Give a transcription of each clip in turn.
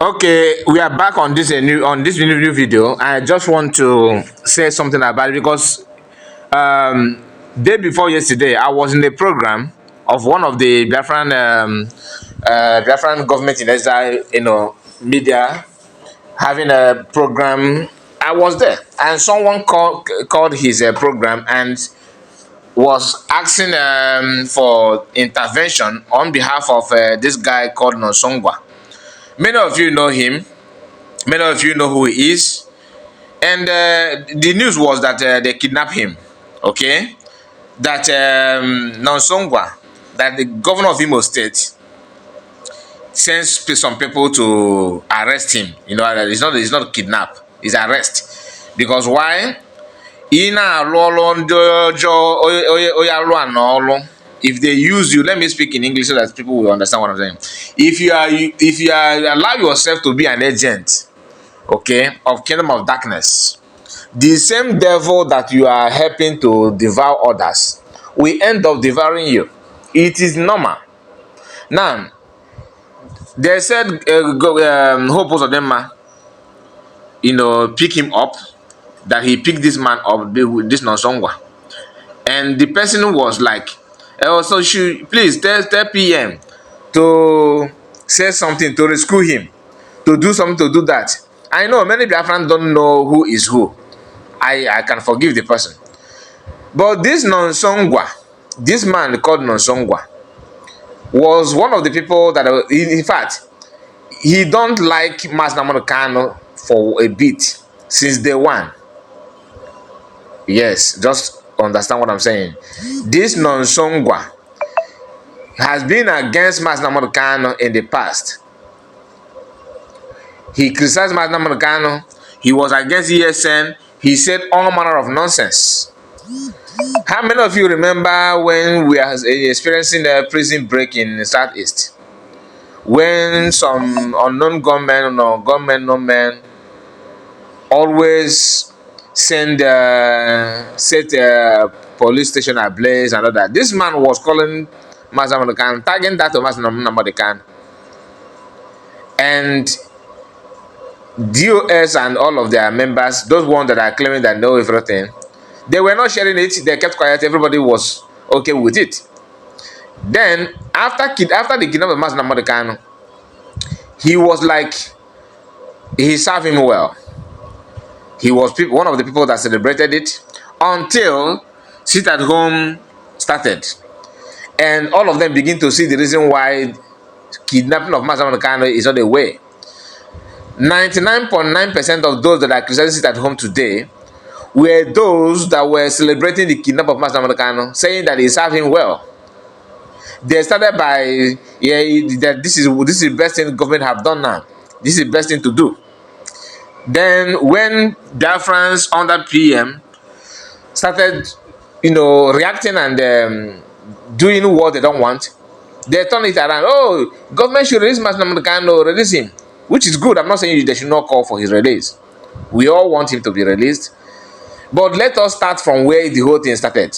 Okay, we are back on this new video. I just want to say something about it because day before yesterday I was in a program of one of the Biafran government in exile, media having a program. I was there, and someone called his program and was asking for intervention on behalf of this guy called Nonso. Many of you know him. Many of you know who he is. And the news was that they kidnapped him. Okay, that Nonso, that the governor of Imo State, sends some people to arrest him. You know, it's not kidnap, it's arrest. Because why? If they use you, let me speak in English so that people will understand what I'm saying. If you allow yourself to be an agent, okay, of kingdom of darkness, the same devil that you are helping to devour others will end up devouring you. It is normal. Now, they said Hope Uzodinma, pick him up, that he picked this man up, this Nonsongwa. And the person was like, so please tell PM to say something to rescue him, to do something to do that. I know many Biafrans don't know who is who. I can forgive the person. But this Nonsongwa, this man called Nonsongwa, was one of the people that, in fact, he don't like Mas Nnamdi Kanu for a bit since day one. Yes, just understand what I'm saying. This Nonsongwa has been against Mas Nnamdi Kanu in the past. He criticized Mas Nnamdi Kanu. He was against ESN. He said all manner of nonsense. How many of you remember when we are experiencing a prison break in the Southeast? When some unknown gunmen or gunmen no men always set a police station ablaze and all that. This man was calling Mas Nnamdi Kanu, tagging that to Mas Nnamdi Kanu. And DOS and all of their members, those ones that are claiming that know everything, they were not sharing it. They kept quiet. Everybody was okay with it. Then after the kidnapping of Mas Nnamdi Kanu, he was like, he served him well. He was one of the people that celebrated it until sit at home started, and all of them begin to see the reason why kidnapping of Mas Nnamdi Kanu is not the way. 99.9% of those that are criticizing sit at home today were those that were celebrating the kidnapping of Mas Nnamdi Kanu, saying that he served him well. They started by, that this is the best thing the government have done now. This is the best thing to do. Then when Biafrans under PM started, reacting and doing what they don't want, they turn it around. Oh, government should release Mas Nnamdi Kanu, release him, which is good. I'm not saying they should not call for his release. We all want him to be released. But let us start from where the whole thing started.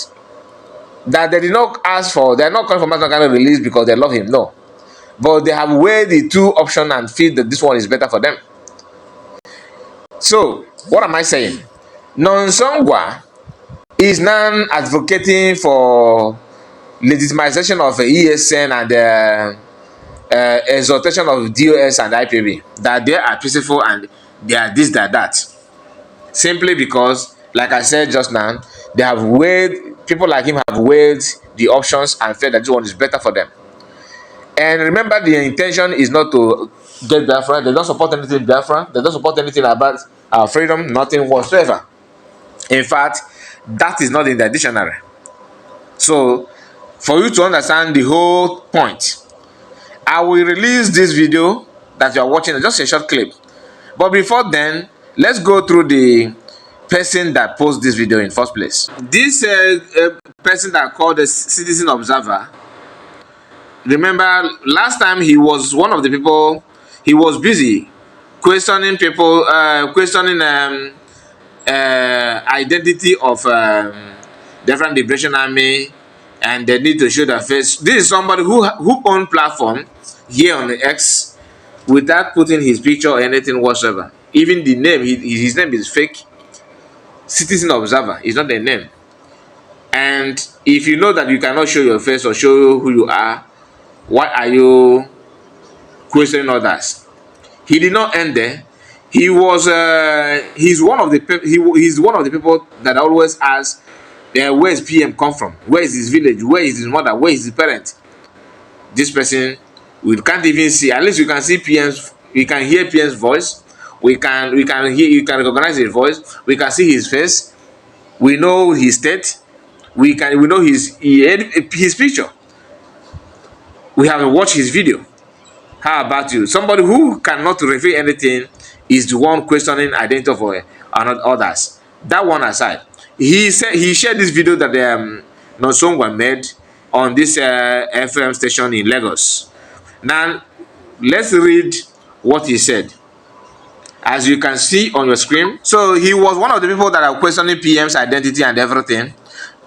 That they did not ask for, they're not calling for Mas Nnamdi Kanu release because they love him, no. But they have weighed the two options and feel that this one is better for them. So, what am I saying? Nonsongwa is now advocating for legitimization of ESN and exaltation of DOS and IPB. That they are peaceful and they are this, they are that. Simply because, like I said just now, they have weighed, people like him have weighed the options and felt that this one is better for them. And remember, the intention is not to get Biafra. They don't support anything Biafra. They don't support anything about our freedom, nothing whatsoever. In fact, that is not in the dictionary. So, for you to understand the whole point, I will release this video that you are watching, just a short clip. But before then, let's go through the person that posted this video in first place. This person that called the Citizen Observer, remember last time he was one of the people, he was busy questioning people, questioning identity of different liberation army, and they need to show their face. This is somebody who owned platform here on the X, without putting his picture or anything whatsoever. Even the name, his name is fake. Citizen Observer is not the name. And if you know that you cannot show your face or show who you are, why are you questioning others? He did not end there. He was he's one of the he's one of the people that always asks, where is PM come from? Where is his village? Where is his mother? Where is his parent? This person, we can't even see. At least you can see PM's. We can hear PM's voice. We can hear. You can recognize his voice. We can see his face. We know his state. We know his picture. We have watched his video. How about you? Somebody who cannot reveal anything is the one questioning identity of others. That one aside, he shared this video that Nonso made on this FM station in Lagos. Now, let's read what he said. As you can see on your screen, so he was one of the people that are questioning PM's identity and everything.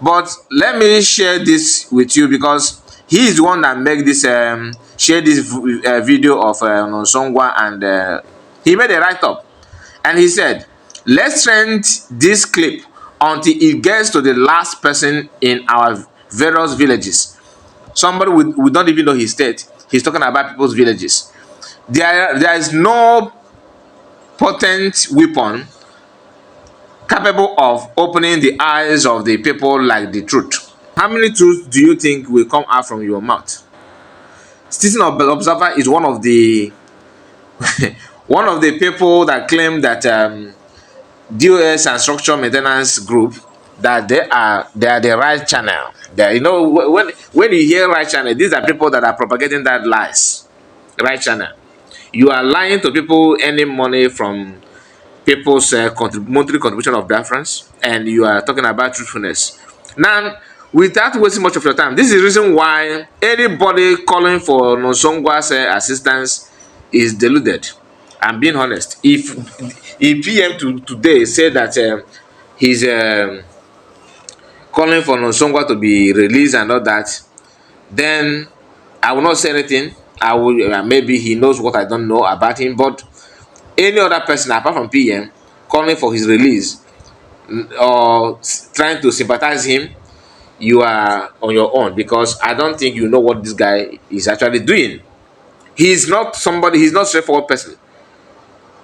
But let me share this with you because he is the one that made this share this video of Nonso, and he made a write-up, and he said, let's trend this clip until it gets to the last person in our various villages. Somebody we don't even know his state. He's talking about people's villages. There is no potent weapon capable of opening the eyes of the people like the truth. How many truths do you think will come out from your mouth? Citizen Observer is one of the one of the people that claim that DOS and structure maintenance group, that they are the right channel. You know, when you hear right channel, these are people that are propagating that lies. Right channel. You are lying to people, earning money from people's monthly contribution of Biafrans, and you are talking about truthfulness. Now, without wasting much of your time, this is the reason why anybody calling for Nonsongwa's assistance is deluded. I'm being honest. If PM today said that he's calling for Nonsongwa to be released and all that, then I will not say anything. I will maybe he knows what I don't know about him, but any other person apart from PM calling for his release or trying to sympathize him, you are on your own, because I don't think you know what this guy is actually doing. He's not somebody. He's not a straightforward person.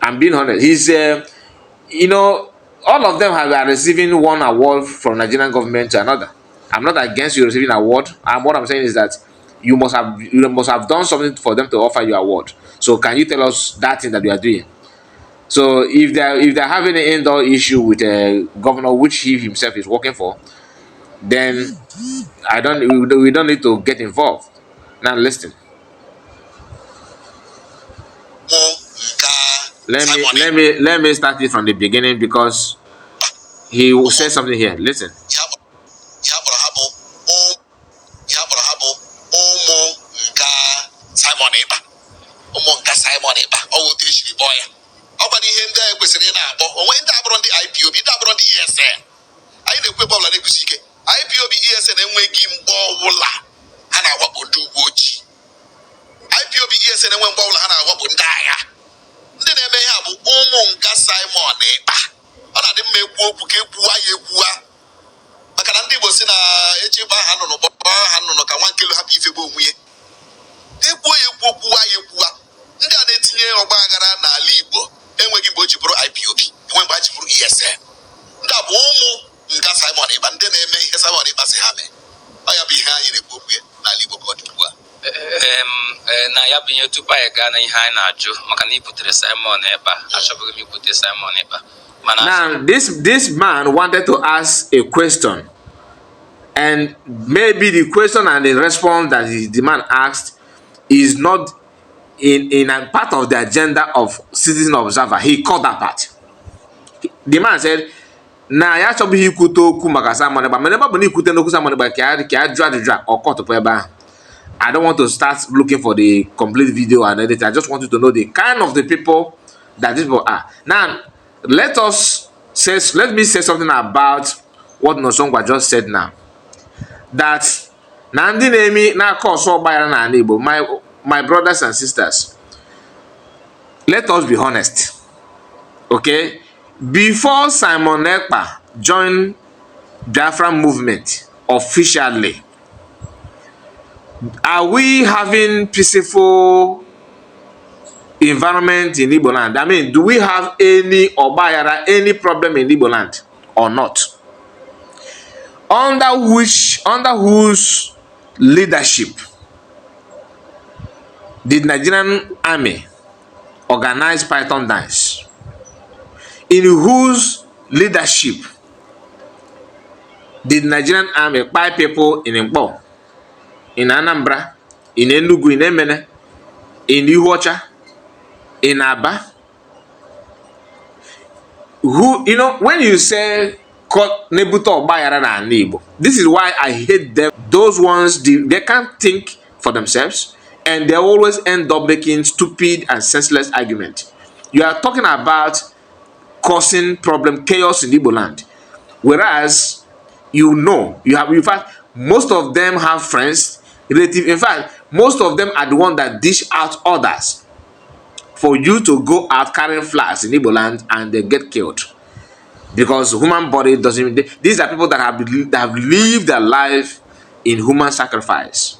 I'm being honest. He's you know, all of them are receiving one award from Nigerian government to another. I'm not against you receiving an award. What I'm saying is that you must have done something for them to offer you award. So can you tell us that thing that you are doing? So if they're having an indoor issue with a governor which he himself is working for, then we don't need to get involved. Now listen. Let me start it from the beginning because he will say something here. Listen. IPOB ESN enweghị mgbe ọbụla ha na-awakpo ndị uwe ojii. IPOB ESN enwe mgbe ọbụla ha na-awakpo ndị agha. Ndị na-eme ihe a bụ ụmụ nga Simon Ekpa. Ọ na-adị mma ekwu okwu ka ekwuwa ya ekwuwa. Maka na ndị Igbo si na echebe aha nnụnụ kpọrọ aha nnụnụ ka nwa nkelu hapụ ifegbu onwe ya. Ekwuo ya ekwu okwuwa ya ekwuwa. Ndị a na-etinye ọgba aghara n'ala Igbo enweghị mgbe o ji bụrụ IPOB, enwe mgbe a ji bụrụ ESN. Ndị a bụ ụmụ nga Simon Ekpa, ndị na-eme ihe Simon Ekpa si ha mee. Ọ ya bụ ihe anyị na-ekwu okwu ya n'ala Igbo ka ọ dị ugbu a. Na ya bụ ihe tupu anyị gaa na ihe anyị na-ajụ maka na ikwutere Simon Ekpa, achọbụghị m ikwute Simon Ekpa. Now this man wanted to ask a question, and maybe the question and the response that the man asked is not in a part of the agenda of Citizen Observer. He caught that part. The man said, na ya chọbụghị ikwute okwu maka Simon Ekpa, mana ebe ọ bụ na ikwute n'okwu Simon Ekpa ka ya jụọ ajụjụ ọ kọtụpụ ebe ahụ. I don't want to start looking for the complete video and editing. I just want you to know the kind of the people that these people are. Now, let me say something about what Nonsongwa just said now. That na ndị na-eme na-akọ ọsọ ọgbaghara n'ala Igbo, my brothers and sisters, Let us be honest. Okay? Before Simon Ekpa joined Biafra movement officially, are we having peaceful environment in Igbo land? I mean, do we have any Obayara, any problem in Igbo land or not? Under whose leadership did Nigerian army organize Python dance? In whose leadership did Nigerian army buy people in Nkwa, in Anambra, in Enugu, in Emene, in Ihuocha, in Aba? Who, you know, when you say Nebuto Bayara na Igbo, this is why I hate them. Those ones, they can't think for themselves, and they always end up making stupid and senseless argument. You are talking about causing problem, chaos in Igbo land, whereas you know, you have, in fact, most of them have friends, relatives. In fact, most of them are the ones that dish out orders for you to go out carrying flags in Igbo land and they get killed. Because human body doesn't. These are people that have lived their life in human sacrifice.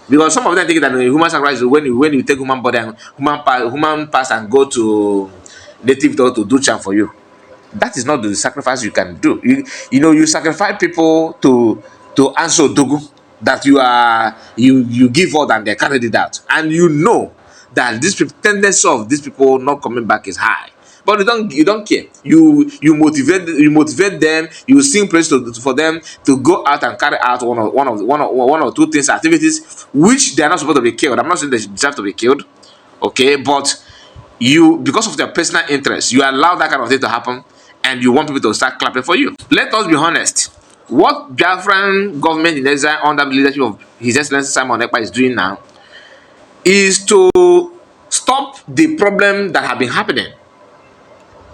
Because some of them think that human sacrifice is when you take human body and human pass and go to native door to do charm for you. That is not the sacrifice you can do. You know, you sacrifice people to answer Dogu, that you give all and they carry it out, and you know that this tendency of these people not coming back is high. But you don't care. You motivate them. You sing praise for them to go out and carry out one or two things, activities which they are not supposed to be killed. I'm not saying they deserve to be killed, okay? But you, because of their personal interest, you allow that kind of thing to happen, and you want people to start clapping for you. Let us be honest. What Biafran government in exile under the leadership of His Excellency Simon Ekpa is doing now is to stop the problem that have been happening.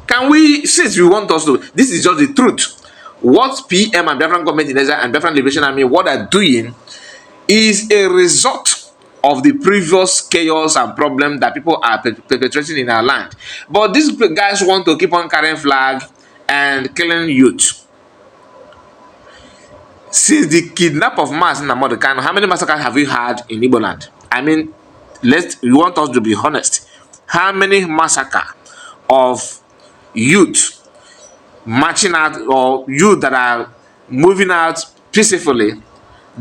Can we, since we want us to, this is just the truth. What PM and Biafran government in exile and Biafran Liberation Army, what they're doing is a result of the previous chaos and problem that people are perpetrating in our land. But these guys want to keep on carrying flag and killing youth. Since the kidnap of mass in America, how many massacres have we had in Igbo land? I mean, you want us to be honest. How many massacres of youth marching out, or youth that are moving out peacefully,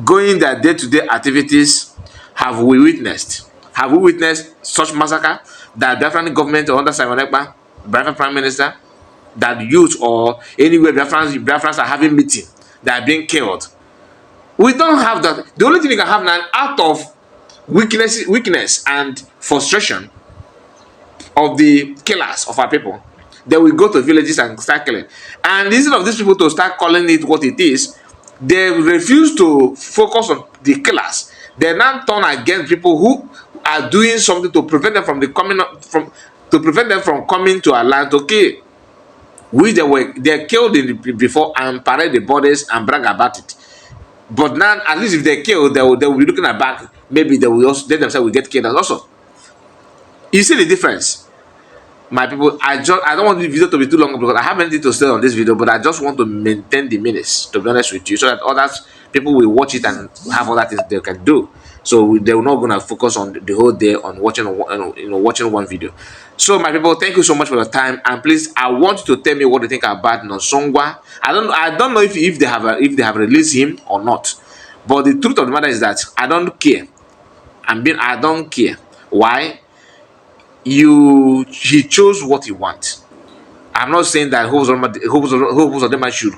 going their day-to-day activities, have we witnessed? Have we witnessed such massacre that Biafran government under Simon Ekpa, Biafran Prime Minister, that youth or anywhere Biafrans are having meeting, they are being killed? We don't have that. The only thing we can have now, out of weakness and frustration of the killers of our people, they will go to villages and start killing. And instead of these people to start calling it what it is, they refuse to focus on the killers. They now turn against people who are doing something to prevent them from coming to our land to kill. Which they killed before and parade the bodies and brag about it. But now, at least if they kill, they will be looking at back. Maybe they will also, they themselves will get killed also. You see the difference, my people. I don't want the video to be too long because I have anything to say on this video, but I just want to maintain the minutes, to be honest with you, so that others people will watch it and have other things they can do. So they're not gonna focus on the whole day on watching one video. So my people, thank you so much for your time, and please, I want you to tell me what you think about Nonso. I don't know if they have released him or not, but the truth of the matter is that I don't care. I don't care. Why? He chose what he wants. I'm not saying that who's of them should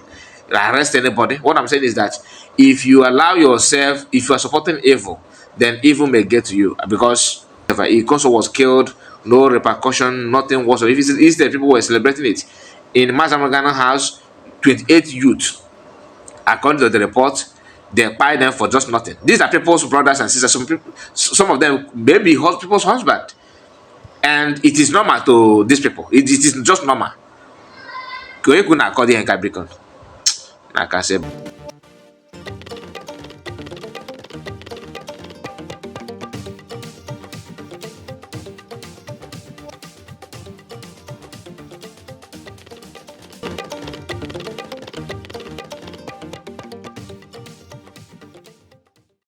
arrest anybody. What I'm saying is that if you allow yourself, if you are supporting evil, then evil may get to you. Because if Nonso was killed, no repercussion, nothing was. If instead people were celebrating it in Mazamagana house, 28 youth, according to the report, they buy them for just nothing. These are people's brothers and sisters. Some of them maybe people's husband. And it is normal to these people. It is just normal.